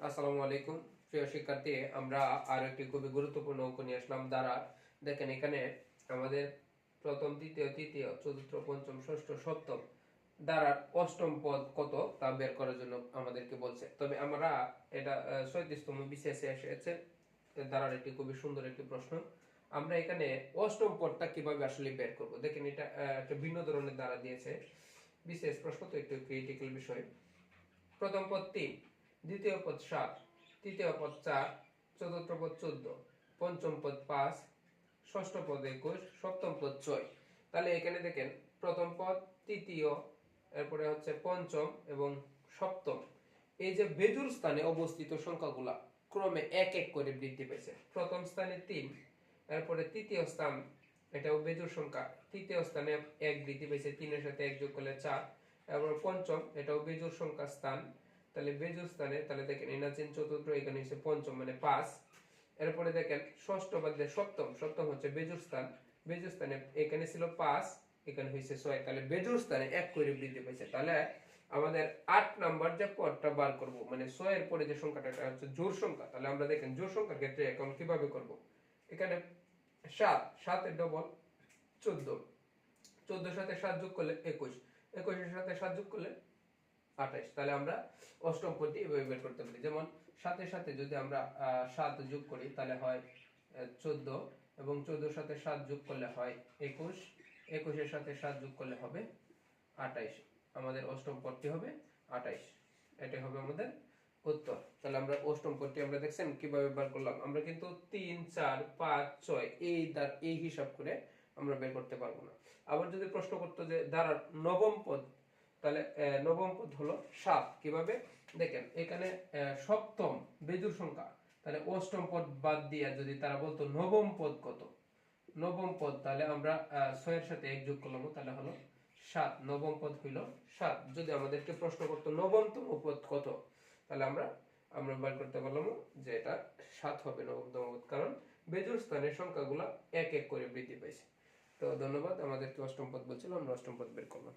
আসসালামু আলাইকুম প্রিয় শিক্ষার্থী, আমরা আর একটি খুবই গুরুত্বপূর্ণ অঙ্ক নিয়ে আসলাম। দ্বারা দেখেন এখানে আমাদের প্রথম, দ্বিতীয়, তৃতীয়, চতুর্থ, পঞ্চম, ষষ্ঠ, সপ্তম দ্বারার অষ্টম পদ কত তা বের করার জন্য আমাদেরকে বলছে। তবে আমরা এটা 37তম বিসিএস এসেছে দ্বারার একটি খুবই সুন্দর একটি প্রশ্ন। আমরা এখানে অষ্টম পদটা কিভাবে আসলে বের করব, দেখেন এটা একটা ভিন্ন ধরনের দ্বারা দিয়েছে। বিশেষ প্রশ্ন তো একটু ক্রিটিক্যাল বিষয়। প্রথম পদ 3, দ্বিতীয় পদ 7, তৃতীয় পদ 4, চতুর্থ পদ 14, পঞ্চম পদ 5, ষষ্ঠ পদ 21, সপ্তম পদ 6। তাহলে এখানে দেখেন প্রথম পদ, তৃতীয়, এরপরে হচ্ছে পঞ্চম এবং সপ্তম, এই যে বেজোড় স্থানে অবস্থিত সংখ্যাগুলা ক্রমে এক এক করে বৃদ্ধি পেয়েছে। প্রথম স্থানে 3, এরপরে তৃতীয় স্থান, এটাও বেজোড় সংখ্যা, তৃতীয় স্থানে 1 বৃদ্ধি পেয়েছে, 3 এর সাথে 1 যোগ করলে 4। এরপর পঞ্চম, এটাও বেজোড় সংখ্যা স্থান, তাহলে বেজোড় স্থানে, তাহলে দেখেন এনাচিন চতুর্থ, এখানে হচ্ছে পঞ্চম মানে 5। এরপরে দেখেন ষষ্ঠ বাদে সপ্তম, সপ্তম হচ্ছে বেজোড় স্থান, বেজোড় স্থানে এখানে ছিল 5, এখানে হয়েছে 6, তাহলে বেজোড় স্থানে 1 করে বৃদ্ধি পেয়েছে। তাহলে আমাদের 8 নাম্বার যে পদটা বার করব, মানে 6 এর পরে যে সংখ্যাটা, এটা হচ্ছে জোড় সংখ্যা। তাহলে আমরা দেখেন জোড় সংখ্যার ক্ষেত্রে এখন কিভাবে করব। এখানে 7, 7 এর ডবল 14, 14 সাথে 7 যোগ করলে 21, 21 এর সাথে 7 যোগ করলে 28। তাহলে আমরা অষ্টম পদটি এভাবে বের করতে পারি। যেমন 7 এর সাথে যদি আমরা 7 যোগ করি তাহলে হয় 14, এবং 14 সাথে 7 যোগ করলে হয় 21, 21 এর সাথে 7 যোগ করলে হবে 28। আমাদের অষ্টম পদটি হবে 28। এটাই হবে আমাদের উত্তর। তাহলে আমরা অষ্টম পদটি আমরা দেখছেন কিভাবে বের করলাম। আমরা কিন্তু 3, 4, 5, 6 এই হিসাব করে আমরা বের করতে পারবো না। আবার যদি প্রশ্ন করতো যে দ্বারার নবম পদ, তাহলে নবম পদ হলো 7। কিভাবে দেখেন এখানে সপ্তম বেজোড় সংখ্যা, তাহলে অষ্টম পদ বাদ দিয়ে যদি তারা বলতো নবম পদ কত, নবম পদ, তাহলে আমরা 6 এর সাথে 1 যোগ করলাম, তাহলে হলো 7। নবম পদ হইল 7। যদি আমাদেরকে প্রশ্ন করতো নবমতম পদ কত, তাহলে আমরা আমরা বের করতে পারলাম যে এটা 7 হবে নবমতম পদ, কারণ বেজোড় স্থানের সংখ্যাগুলো এক এক করে বৃদ্ধি পাইছে। তো ধন্যবাদ। আমাদেরকে অষ্টম পদ বলছিল, আমরা অষ্টম পদ বের করলাম।